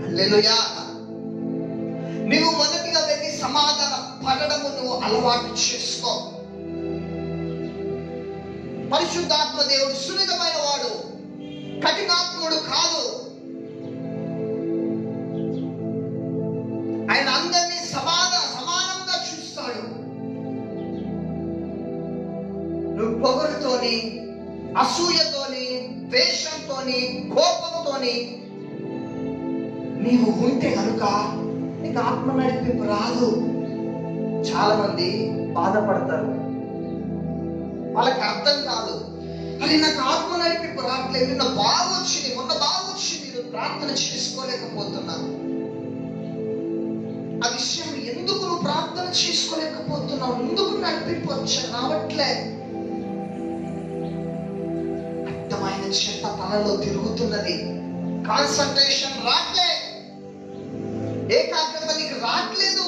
B: హల్లెలూయా. నువ్వు మొదటిగా వెళ్ళి సమాధాన పడడము నువ్వు అలవాటు చేసుకో. పరిశుద్ధాత్మ దేవుడు సున్నితమైన వాడు, కఠినాత్ముడు కాదు. ఆయన అందరినీ సమానంగా చూస్తాడు. నువ్వు పొగరుతోని, అసూయతోని, ద్వేషంతోని, కోపంతోని నీవు ఉంటే కనుక నీకు ఆత్మ నడిపింపు రాదు. చాలా మంది బాధపడతారు, వాళ్ళకి అర్థం కాదు. అది నాకు ఆత్మ నడిపింపు రావట్లేదు, నిన్న బాగొచ్చింది, మొన్న బాగొచ్చింది, నేను ప్రార్థన చేసుకోలేకపోతున్నా. ఆ విషయం ఎందుకు నువ్వు ప్రార్థన చేసుకోలేకపోతున్నావు? ఎందుకు నడిపింపు రావట్లే? అర్థమైన చెత్త తలలో తిరుగుతున్నది, కాన్సంట్రేషన్ రాట్లే, ఏకాగ్రత నీకు రావట్లేదు.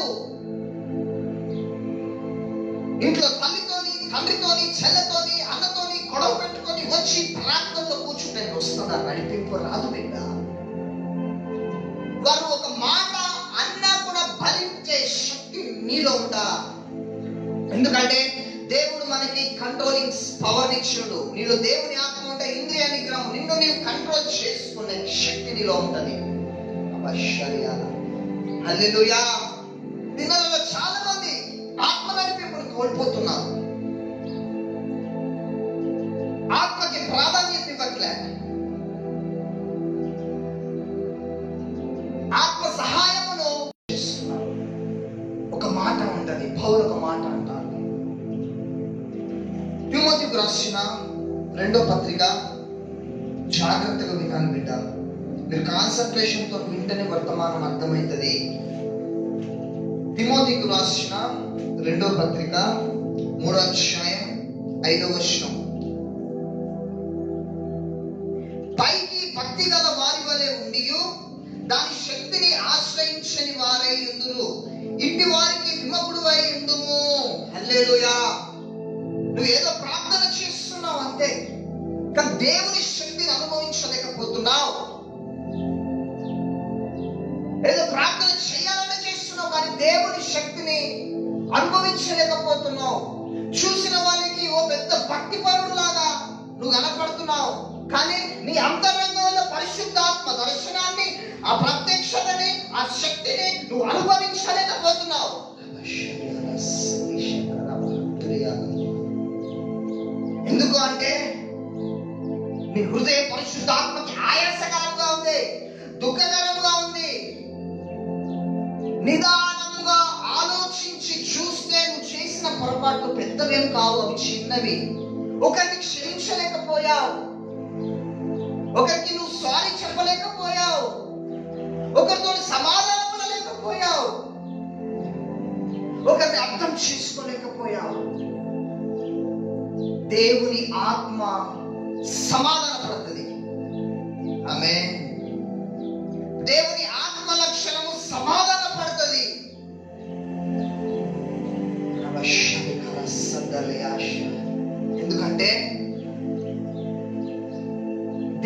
B: ఇంట్లో తల్లితోని, తండ్రితోని, చెల్లెతోని, అన్నతోని గొడవ పెట్టుకొని వచ్చి ప్రార్థనలో కూర్చుంటే వస్తుందా? నడిపింపు రాదు బిడ్డ. వారు ఒక మాట అన్నా కూడా భరించే శక్తి నీలో ఉందా? ఎందుకంటే దేవుడు మనకి కంట్రోలింగ్ పవర్ ఇచ్చాడు. నీలో దేవుని ఆత్మ ఉంటే ఇంద్రియ నిగ్రహం, నిన్ను నీవు కంట్రోల్ చేసుకునే శక్తి నీలో ఉంటుంది. హల్లెలూయా. దినాలలో చాలా మంది ఆత్మ నడిపింపును కోల్పోతున్నారు, ఆత్మకి ప్రాధాన్యత ఇవ్వట్లే, ఆత్మ సహాయమును చేస్తున్నారు. ఒక మాట ఉంటది, పౌలు ఒక మాట అంటారు. తిమోతికి రాసిన 2వ పత్రిక, జాగ్రత్తగా వినాలి బిడ్డ. మీరు కాన్సంట్రేషన్ తో వింటనే వర్తమానం అర్థమవుతుంది. తిమోతికి రాసిన 2వ పత్రిక 3వ అధ్యాయం 5వ వచనం. పైకి భక్తి గల వారి వలె ఉండి దాని శక్తిని ఆశ్రయించని వారై ఉందురు, ఇంటి వారికి విముఖుడువై ఉండుము. హల్లెలూయా. నువ్వు ఏదో ప్రార్థన చేస్తున్నావు అంతే, కానీ దేవుని శక్తిని అనుభవించలేకపోతున్నావు. ఏదో ప్రార్థన చేయాలని చేస్తున్నావు, కానీ దేవుని శక్తిని అనుభవించలేకపోతున్నావు. చూసిన వాళ్ళకి ఓ పెద్ద భక్తి పరుడు లాగా నువ్వు కనపడుతున్నావు, కానీ నీ అంతరంగంలో పరిశుద్ధాత్మ దర్శనాన్ని, ఆ ప్రత్యక్షతని, ఆ శక్తిని నువ్వు అనుభవించలేకపోతున్నావు. ఎందుకు అంటే నీ హృదయ పరిశుద్ధాత్మకి ఆయాసకరంగా ఉంది, దుఃఖకరంగా ఉంది. నిదానంగా ఆలోచించి చూస్తే నువ్వు చేసిన పొరపాట్లు పెద్దవేం కావు, అవి చిన్నవి. ఒకరిని క్షమించలేకపోయావు, ఒకరికి నువ్వు సారీ చెప్పలేకపోయావు, ఒకరితో సమాధాన పడలేకపోయావు, ఒకరిని అర్థం చేసుకోలేకపోయావు. దేవుని ఆత్మ సమాధాన పడుతుంది. ఆమేన్. దేవుని ఆత్మ లక్షణము సమాధాన పడుతుంది. నమః శంకర సదలయాశ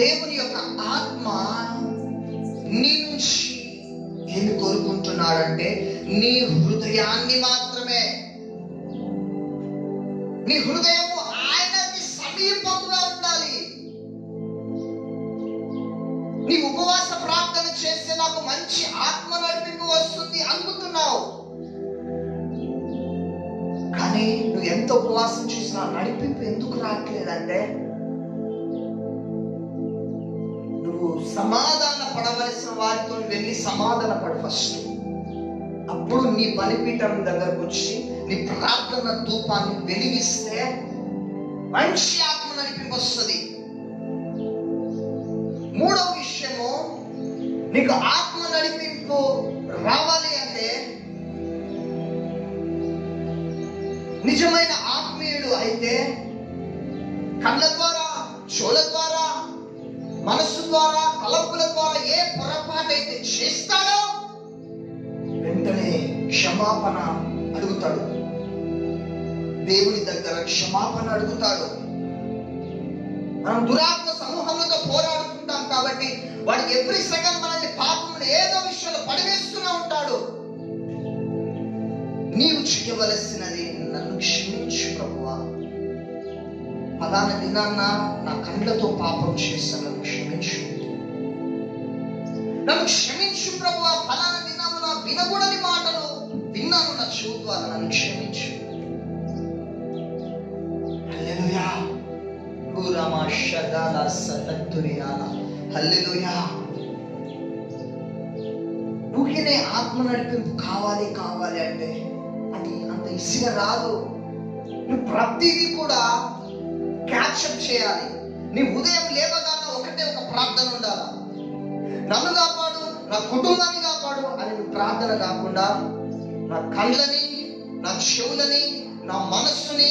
B: దేవుని యొక్క ఆత్మ నీ నుంచి ఏమి కోరుకుంటున్నాడంటే నీ హృదయాన్ని మాత్రమే. నీ హృదయము ఆయనకి సమీపంగా ఉండాలి. నీ ఉపవాస ప్రార్థన చేస్తే నాకు మంచి ఆత్మ నడిపింపు వస్తుంది అనుకుంటున్నావు, కానీ నువ్వు ఎంత ఉపవాసం చేసినా నడిపింపు ఎందుకు రావట్లేదంటే నువ్వు సమాధాన పడవలసిన వారితో వెళ్ళి సమాధాన పడు ఫస్ట్. అప్పుడు నీ బలిపీఠం దగ్గరకు వచ్చి నీ ప్రార్థన ధూపాన్ని వెలిగిస్తే మంచి ఆత్మ నడిపింపు వస్తుంది. మూడవ విషయము, నీకు ఆత్మ నడిపింపు రావాలి అంటే నిజమైన ఆత్మీయుడు అయితే కళ్ళ ద్వారా, చెవుల ద్వారా, మనస్సు ద్వారా, తలంపుల ద్వారా ఏ పొరపాటు అయితే చేస్తాడో వెంటనే క్షమాపణ అడుగుతాడు. దేవుని దగ్గర క్షమాపణ అడుగుతాడు. మనం దురాత్మ సమూహంతో పోరాడుతుంటాం కాబట్టి వాడు ఎవ్రీ సెకండ్ మనల్ని పాపంలో ఏదో విషయంలో పడివేస్తూనే ఉంటాడు. నీవు చేయవలసినది, నన్ను క్షమించు ప్రభువా, ఫలానా దినాన్న నా కళ్ళతో పాపం చేస్తాను, నన్ను క్షమించు. నన్ను క్షమించు ప్రభువా, ఫలానా దినామున వినకూడని మాటలు విన్నాను నా చెవు ద్వారా, నన్ను క్షమించు. హల్లెలూయా. గురమా షదాల సతతురియాల. హల్లెలూయా. ఊరికే ఆత్మ నడిపింపు కావాలి అంటే అది అంత ఈజీగా రాదు. నువ్వు ప్రతిదీ కూడా క్యాప్చర్ చేయాలి. నీ ఉదయం లేవగానే ఒకటే ఒక ప్రార్థన ఉండాలి, నన్ను కాపాడు, నా కుటుంబాన్ని కాపాడు అని నువ్వు ప్రార్థన కాకుండా నా కళ్ళని, నా చెవులని, నా మనస్సుని,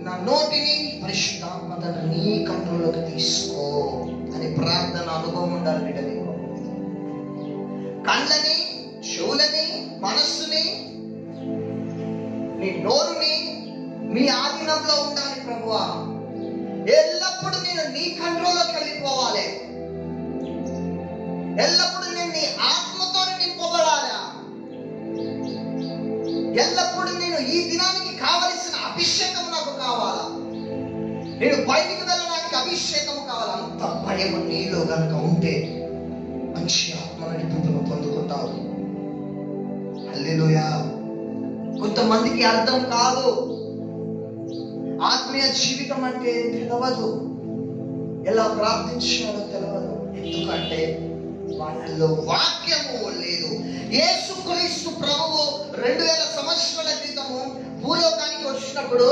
B: నా నోటిని పరిశుద్ధాత్మను నీ కంట్రోల్లోకి తీసుకో అని ప్రార్థన అనుభవం ఉండాలి బిడ్డ. నీకు కళ్ళని, చెవులని, మనస్సుని, నీ నోరుని మీ ఆధీనంలో ఉండాలి ప్రభువా. ఎల్లప్పుడూ నేను నీ కంట్రోల్లోకి వెళ్ళిపోవాలి. ఎల్లప్పుడూ నేను నీ ఆత్మతో నింపబడాలా. ఎల్లప్పుడూ నేను ఈ దినానికి కావలసిన అభిషేకం నాకు కావాలా. నేను బయటికి వెళ్ళడానికి అభిషేకం కావాలి. అంత భయం నీలో కనుక ఉంటే మంచి ఆత్మ నడిపింపును పొందుకుంటావు. హల్లెలూయా. కొంతమందికి అర్థం కాదు, ఆత్మీయ జీవితం అంటే తెలియదు, ఎలా ప్రార్థించాలో తెలియదు. ఎందుకంటే వాళ్ళల్లో వాక్యము లేదు. యేసుక్రీస్తు ప్రభువు 2000 సంవత్సరాల క్రితము భూలోకానికి వచ్చినప్పుడు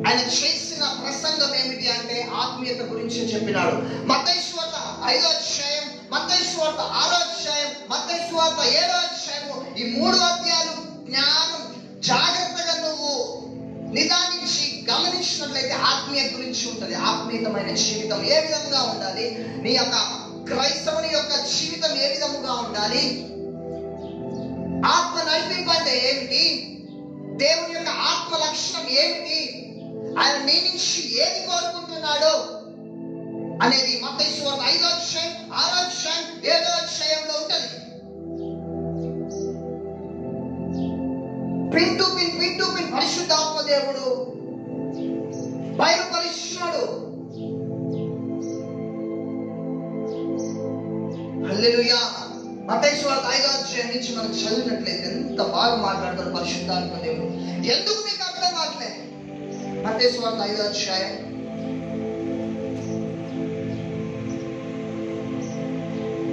B: ఆయన చేసిన ప్రసంగం ఏమిటి అంటే ఆత్మీయత గురించి చెప్పినాడు. మత్తయి సువార్త 5వ అధ్యాయం, మత్తయి సువార్త 6వ అధ్యాయం, మత్తయి సువార్త 7వ అధ్యాయము, ఈ 3 అధ్యాయాలు జ్ఞానం జాగ్రత్తగా నువ్వు నిదానించి గమనించినట్లయితే ఆత్మీయ గురించి ఉంటుంది. ఆత్మీయతమైన జీవితం ఏ విధంగా ఉండాలి, నీ యొక్క క్రైస్తవుని యొక్క జీవితం ఏ విధముగా ఉండాలి, ఆత్మ నడిపింపు అంటే ఏమిటి, దేవుని యొక్క ఆత్మ లక్షణం ఏమిటి, ఆయన నీ నుంచి ఏది కోరుకుంటున్నాడు అనేది మత్తయి సువార్త 5వ అధ్యాయం, 6వ అధ్యాయం, 7వ అధ్యాయంలో ఉంటుంది. పిన్ టు పిన్ పరిశుద్ధాత్మ దేవుడు బయలుపరుస్తున్నాడు. హల్లెలూయా. మత్తయి సువార్త 5వ అధ్యాయం నుంచి మనం చదివినట్లయితే ఎంత బాగా మాట్లాడతారు పరిశుద్ధాత్మ దేవుడు. ఎందుకు మీకు అర్థం కావట్లే? మత్తయి సువార్త 5వ అధ్యాయం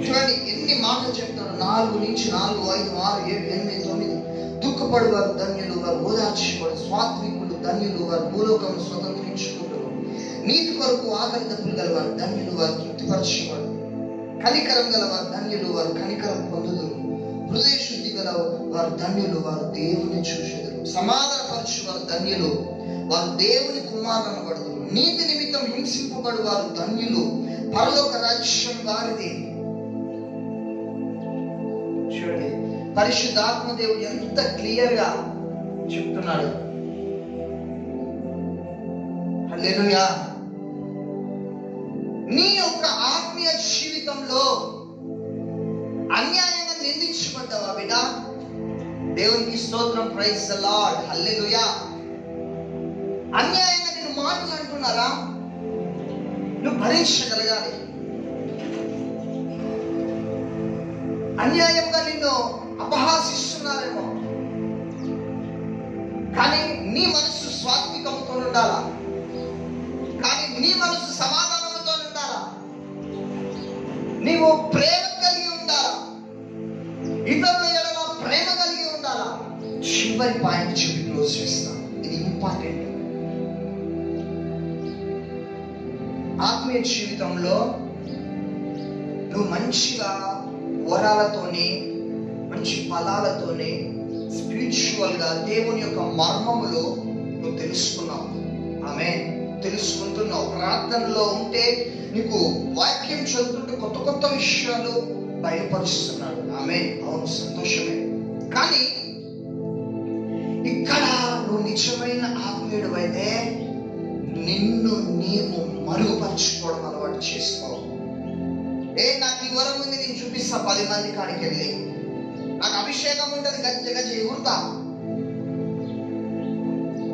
B: చూడండి ఎన్ని మాటలు చెప్తారు. 4 నుంచి 4, 5, 6, 7, 8, 9. దుఃఖపడు వారు ధన్యులు, వారు ఓదార్చబడు. స్వాత్వికులు ధన్యులు, వారు భూలోకం స్వతంత్రించుకుంటారు. నీతి కొరకు ఆకలి దప్పులు గల వారు ధన్యులు, వారు తృప్తిపరచబడు. కనికరం గల వారు ధన్యులు, వారు కనికరం పొందుదురు. హృదయ శుద్ధి గల వారు ధన్యులు, వారు దేవుని చూచెదరు. సమాధానపరచు వారు ధన్యులు, వారు దేవుని కుమారులను పడుదురు. నీతి నిమిత్తం హింసింపబడు వారు ధన్యులు, పరలోక రాజ్యం వారిది. చూడండి పరిశుద్ధాత్మ దేవుడు ఎంత క్లియర్ గా చెప్తున్నాడు. హల్లెలూయా. నీ యొక్క ఆత్మీయ జీవితంలో అన్యాయంగా నిందించబడ్డావా బిడ్డ? దేవునికి స్తోత్రం, ప్రైజ్ ది లార్డ్, హల్లెలూయా. అన్యాయంగా నేను మాటలు అంటున్నారా? నువ్వు భరించగలగాలి. అన్యాయంగా నిన్ను అపహాసిస్తున్నారేమో, కానీ నీ మనసు స్వాత్వికంతో ఉండాలా, కానీ నీ మనసు సమాధానంతో ఉండాలా, నీవు ప్రేమ కలిగి ఉండాలా, ఇతరుల ఎడల ప్రేమ కలిగి ఉండాలా. చివరి పాయింట్ చెప్పి క్లోజ్ చేస్తాను, ఇది ఇంపార్టెంట్. ఆత్మీయ జీవితంలో నువ్వు మంచిగా వరాలతోని, మంచి ఫలాలతోని, స్పిరిచువల్ గా దేవుని యొక్క మర్మములు నువ్వు తెలుసుకున్నావు. ఆమేన్. తెలుసుకుంటున్నావు. ప్రార్థనలో ఉంటే నీకు వాక్యం చదువుతుంటే కొత్త కొత్త విషయాలు బయలుపరుస్తున్నాడు. ఆమేన్. అవును, సంతోషమే. కానీ ఇక్కడ నువ్వు నిజమైన ఆత్మీయుడు అయితే నిన్ను నీవు మరుగుపరుచుకోవడం అలవాటు చేసుకో. నాకు ఈ వరం ఉంది, నేను చూపిస్తా 10 మంది కాడికి వెళ్ళి. నాకు అభిషేకం ఉంటుంది, గట్టిగా చేయకూడదా?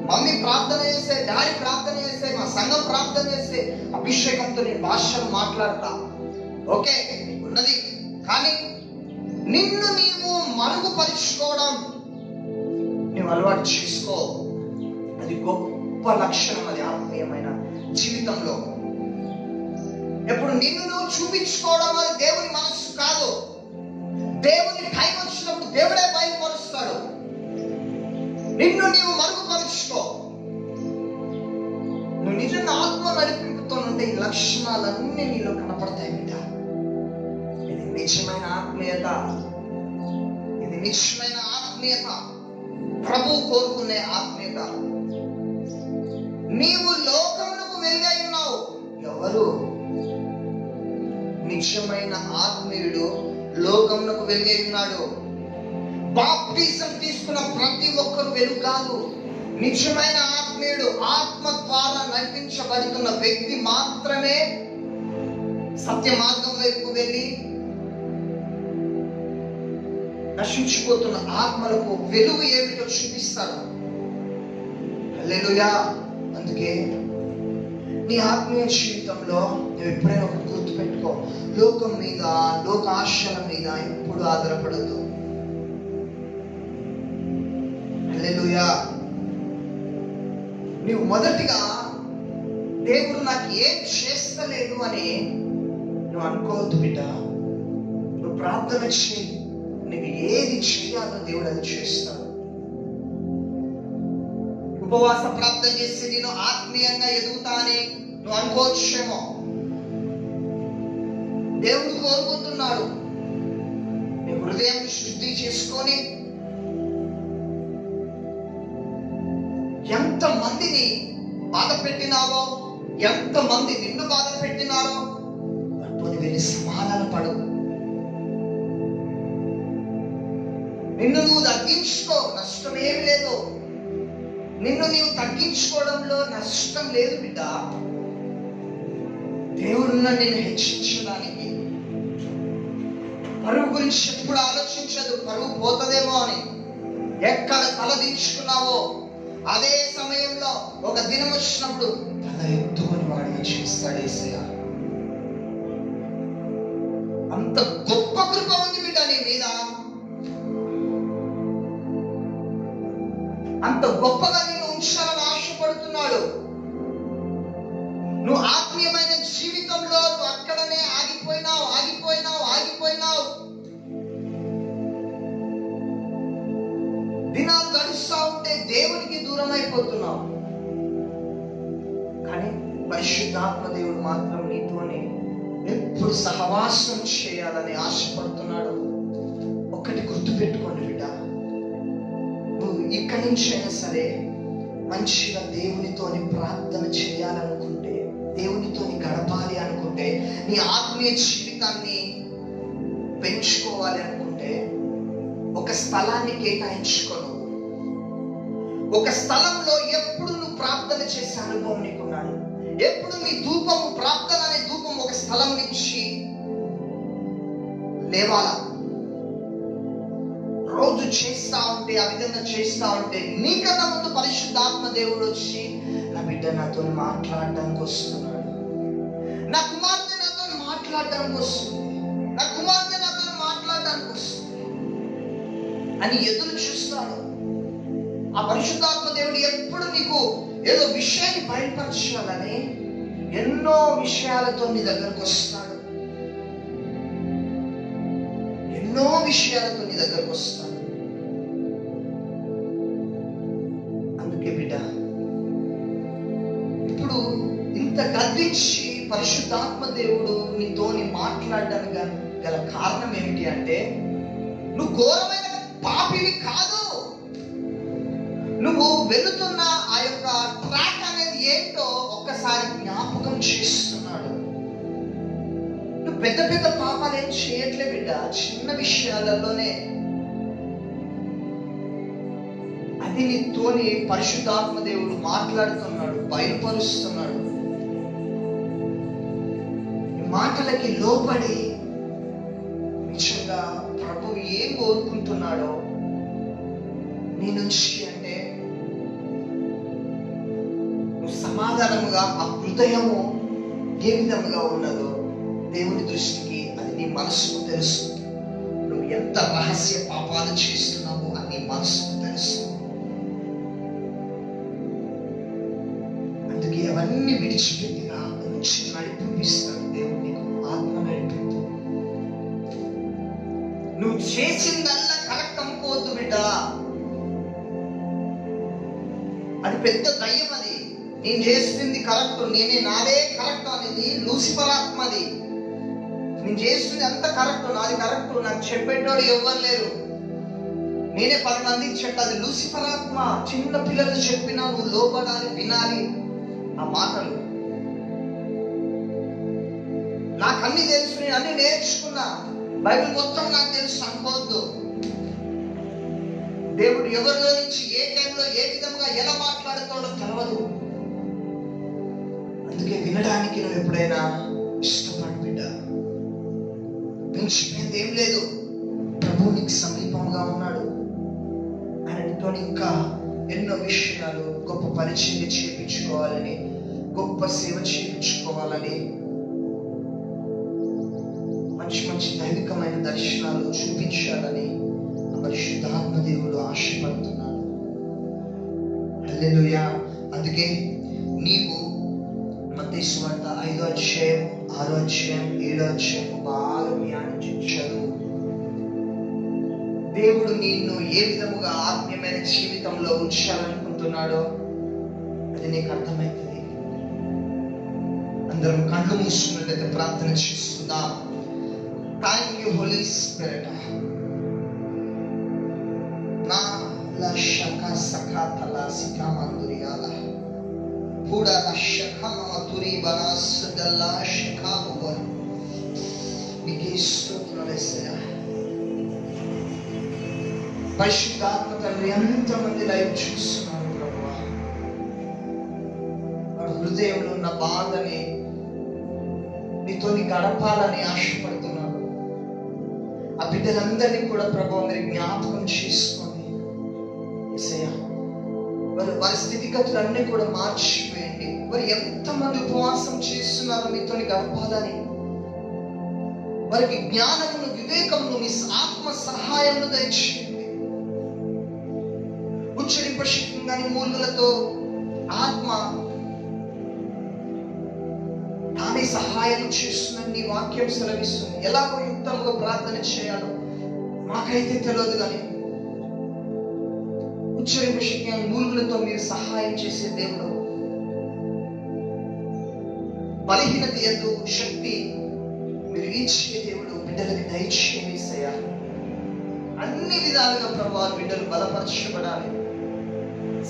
B: మమ్మీ ప్రార్థన చేస్తే, డాడీ ప్రార్థన చేస్తే, మా సంఘం ప్రార్థన చేస్తే అభిషేకంతో నేను భాషలు మాట్లాడతా. ఓకే, ఉన్నది. కానీ నిన్ను నీవు మరుగుపరుచుకోవడం నువ్వు అలవాటు చేసుకో. అది గొప్ప లక్షణం, అది ఆత్మీయమైన జీవితంలో. ఎప్పుడు నిన్ను నువ్వు చూపించుకోవడం అది దేవుని మనస్సు కాదు. దేవుని టైం వచ్చినప్పుడు దేవుడే బయలుపరుస్తాడు. నిన్ను నీవు మరుగుపరుచుకో. నువ్వు నిజంగా ఆత్మ నడిపింపుతో ఉంటే ఈ లక్షణాలన్నీ నీలో కనపడతాయి బిడ్డ. ఇది నిజమైన ఆత్మీయత, ఇది నిజమైన ఆత్మీయత, ప్రభు కోరుకునే ఆత్మీయత. నీవు లోకమునకు వెలుగై ఉన్నావు. ఎవరు? నిజమైన ఆత్మీయుడు లోకమునకు వెలుగై ఉన్నాడు. బాప్టిజం తీసుకున్న ప్రతి ఒక్కరు వెలుగు కాదు. నిజమైన ఆత్మీయుడు, ఆత్మ ద్వారా నడిపించబడుతున్న వ్యక్తి మాత్రమే సత్య మార్గం వైపు వెళ్ళి నశించిపోతున్న ఆత్మలకు వెలుగు ఏమిటో చూపిస్తాడు. హల్లెలూయా. అందుకే నీ ఆత్మీయ జీవితంలో నువ్వు ఎప్పుడైనా ఒకటి గుర్తుపెట్టుకో, లోకం మీద, లోక ఆశల మీద ఎప్పుడు ఆధారపడద్దు. హల్లెలూయా. నువ్వు మొదటిగా దేవుడు నాకు ఏం చేస్తలేదు అని నువ్వు అనుకోవద్దు బిడ్డ. నువ్వు ప్రార్థన చేయి, నువ్వు ఏది చేయాలో దేవుడు అది చేస్తాడు. ఉపవాస ప్రార్థన చేసి నేను ఆత్మీయంగా ఎదుగుతా అని నువ్వు అనుకోవచ్చేమో. దేవుడు కోరుకుంటున్నాడు నీ హృదయం శుద్ధి చేసుకొని ఎంత మందిని బాధ పెట్టినావో, ఎంత మంది నిన్ను బాధ పెట్టినారో వాటిని వెళ్ళి సమాధాన పడు. నిన్ను నువ్వు తగ్గించుకో, నష్టం ఏమి లేదు. నిన్ను నీవు తగ్గించుకోవడంలో నష్టం లేదు బిడ్డ. దేవుడున్న నిన్ను హెచ్చించడానికి. పరువు గురించి ఎప్పుడు ఆలోచించదు, పరువు పోతుందేమో అని. ఎక్కడ తలదించుకున్నావో అదే సమయంలో ఒక దినం వచ్చినప్పుడు తల ఎత్తుకొని వాడిని చేస్తాడు యేసయ్య. అంత గొప్ప కృప ఉంది బిడ్డ నీ మీద. అంత గొప్పగా నిన్ను ఉంచాలని ఆశపడుతున్నాడు. నువ్వు ఆత్మీయమైన జీవితంలో నువ్వు అక్కడనే ఆగిపోయినావు. దినాలు గడుస్తూ ఉంటే దేవునికి దూరం అయిపోతున్నావు. కానీ పరిశుద్ధాత్మ దేవుడు మాత్రం నీతోనే ఎప్పుడు సహవాసం చేయాలని ఆశపడుతున్నాడు. ఒక్కటి గుర్తు పెట్టుకోండి బిడ్డ, నువ్వు ఇక్కడి నుంచి అయినా సరే మంచిగా దేవునితోని ప్రార్థన చేయాలనుకుంటే, దేవునితోని గడపాలి అనుకుంటే, నీ ఆత్మీయ జీవితాన్ని పెంచుకోవాలి అనుకుంటే ఒక స్థలాన్ని కేటాయించుకోను. ఒక స్థలంలో ఎప్పుడు నువ్వు ప్రార్థన చేసే అనుభవం నీకున్నాడు. ఎప్పుడు మీ ధూపము, ప్రార్థన అనే ధూపం ఒక స్థలం నుంచి లేవాలా. రోజు చేస్తా ఉంటే, ఆ విధంగా చేస్తా ఉంటే, నీకన్నా ముందు పరిశుద్ధాత్మ దేవుడు వచ్చి, నా బిడ్డ నాతో మాట్లాడడానికి వస్తున్నాడు, నా కుమార్తె నాతో మాట్లాడడానికి వస్తుంది, నా కుమార్తె నాతో మాట్లాడడానికి వస్తుంది అని ఎదురు చూస్తాడు. ఆ పరిశుద్ధాత్మ దేవుడు ఎప్పుడు నీకు ఏదో విషయాన్ని బయటపరచాలని ఎన్నో విషయాలతో నీ దగ్గరకు వస్తాడు. ఎన్నో విషయాలతో నీ దగ్గరకు వస్తాడు. అందుకే బిడ్డ, ఇప్పుడు ఇంత గద్దించి పరిశుద్ధాత్మ దేవుడు నీతోని మాట్లాడడానికి గల కారణం ఏమిటి అంటే, నువ్వు ఘోరమైన పాపివి కాదు. నువ్వు వెళుతున్న ఆ యొక్క ట్రాక్ అనేది ఏంటో ఒక్కసారి జ్ఞాపకం చేస్తున్నాడు. నువ్వు పెద్ద పెద్ద పాపాలు ఏం చేయట్లే బిడ్డ, చిన్న విషయాలలోనే అది నీతోని పరిశుద్ధాత్మ దేవుడు మాట్లాడుతున్నాడు, బయలుపరుస్తున్నాడు. ఈ మాటలకి లోబడి నిజంగా ప్రభువు ఏం కోరుకుంటున్నాడో నీ నుంచి అంటే, నువ్వు సమాధానముగా ఆ హృదయము ఏ విధముగా ఉన్నదో దేవుని దృష్టికి అది నీ మనసుకు తెలుసు. నువ్వు ఎంత రహస్య పాపాలు చేస్తున్నావో అది నీ మనసుకు తెలుసు. అందుకే అవన్నీ విడిచిపెట్టిగా మంచి నడిపిస్తాడు దేవుడు నీకు, ఆత్మ నడిపింపు. నువ్వు చేసిందల్లా కరెక్ట్ అనుకోవద్దు బిడ్డ. అది పెద్ద దయ్యం. అది నేను చేస్తుంది కరెక్ట్, నాదే కరెక్ట్ అనేది లూసిఫర్ ఆత్మది. నేను చేస్తుంది అంత కరెక్ట్, నాది కరెక్ట్, నాకు చెప్పేటోడు ఎవ్వరు లేరు, నేనే 10 మందికి చెప్పాలి. అది లూసిఫర్ ఆత్మ. చిన్న పిల్లలు చెప్పినా నువ్వు లోపడాలి, వినాలి ఆ మాటలు. నాకు అన్ని తెలుసు, నేను అన్ని నేర్చుకున్నా, బైబిల్ మొత్తం నాకు తెలుసు అనుకోవద్దు. దేవుడు ఎవరిలో నుంచి ఏ టైంలో ఏ విధంగా ఎలా మాట్లాడుతాడో తెలవదు. అందుకే వినడానికి నువ్వు ఎప్పుడైనా ఇష్టపడి బిడ్డ. మించిపోయింది ఏం లేదు. ప్రభు నీకు సమీపంగా ఉన్నాడు. ఆయనతో ఇంకా ఎన్నో విషయాలు, గొప్ప పరిచయం చేయించుకోవాలని, గొప్ప సేవ చేయించుకోవాలని, మంచి మంచి దైవికమైన దర్శనాలు చూపించాలని పరిశుద్ధాత్మ దేవుడు ఆశపడుతున్నాడు. హల్లెలూయా. అందుకే నీవు మత్తయి సువార్త 5వ అధ్యాయం, 6వ అధ్యాయం, 7వ అధ్యాయం బాగా ధ్యానించి చదువు. దేవుడు నిన్ను ఏ విధముగా ఆత్మీయమైన జీవితంలో ఉంచాలనుకుంటున్నాడో అది నీకు అర్థమవుతుంది. అందరం కళ్ళు మూసుకున్నట్లయితే ప్రార్థన చేస్తుందాం. Thank you Holy Spirit. నా లషక సఖాతల సికామందురియాల పూడా లషకమతురి బనాసదల షకామువ నీకే స్తోత్రాలేసయ్యా. పరిశుద్ధాత్మ తండ్రి, ఎంతమంది లైవ్ చూస్తున్నారు ప్రభువా, వాడి హృదయంలో ఉన్న బాధని నీతోని గడపాలని ఆశపడుతున్నాడు. ఆ బిడ్డలందరినీ కూడా ప్రభువా మీరు జ్ఞాపకం చేసుకోండి. వారి స్థితిగతులన్నీ కూడా మార్చిపోయండి. వారు ఎంతమంది ఉపవాసం చేస్తున్నారో మీతోని గడపాలని, వారికి జ్ఞానమును, వివేకమును, మీ ఆత్మ సహాయమును దయచేయండి. ఉచ్చరింప శక్తి కానీ మూలుగులతో ఆత్మ తానే సహాయం చేస్తుందని నీ వాక్యం సెలవిస్తుంది. ఎలాగో యుక్తముగా ప్రార్థన చేయాలో మాకైతే తెలియదు, కానీ ఉచ్చరింప శక్తి కానీ మూలుగులతో మీరు సహాయం చేసే దేవుడు. బలహీనత యందు శక్తి మీరు ఇచ్చే దేవుడు. బిడ్డలకి దయచేయమేసయ్యా. అన్ని విధాలుగా ప్రభువు బిడ్డలు బలపరచబడాలి.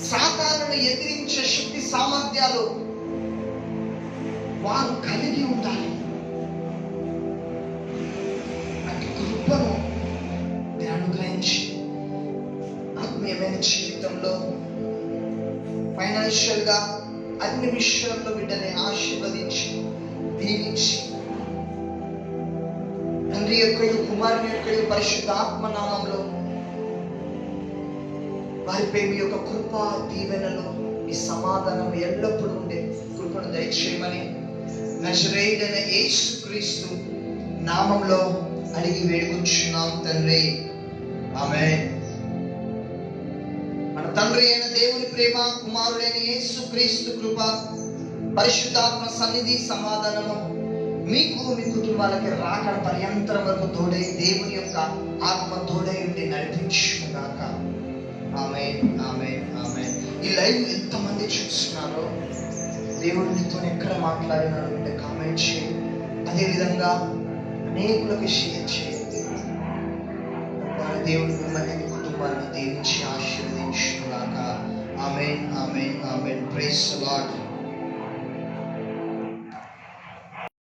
B: సాతానును ఎదిరించే శక్తి సామర్థ్యాలు వారు కలిగి ఉండాలి. అటు కృపను మీరు అనుగ్రహించి ఆత్మీయమైన జీవితంలో, ఫైనాన్షియల్ గా, అన్ని విషయాల్లో బిడ్డని ఆశీర్వదించి దీవించి తండ్రి యొక్కయు కుమారుని యొక్కయు పరిశుద్ధాత్మ నామంలో వారిపై మీ యొక్క కృప దీవెనలు మీ సమాధానం ఎల్లప్పుడూ ఉండే కృపను దయచేయమని నజరేయుడైన యేసుక్రీస్తు నామంలో అడిగి వేడుకుంటున్నాం తండ్రి. ఆమేన్. మన తండ్రి అయిన దేవుని ప్రేమ, కుమారుడైన యేసుక్రీస్తు కృప, పరిశుద్ధాత్మ సన్నిధి సమాధానము మీకు మీ కుటుంబాలకి రాకడ పర్యంతరం వరకు తోడై దేవుని యొక్క ఆత్మ తోడై ఉండి నడిపించుగాక. ఆమేన్, ఆమేన్, ఆమేన్. ఈ లైవ్ ఎంతమంది చూస్తున్నారో దేవుడు మీతో ఎక్కడ మాట్లాడినాడు అంటే కామెంట్ చేయండి. అదేవిధంగా అనేకులకు షేర్ చేయండి. దేవుడు మిమ్మల్ని మీ కుటుంబాన్ని దీవించి ఆశీర్వదించుగాక. ఆమేన్, ఆమేన్, ఆమేన్. Praise the lord.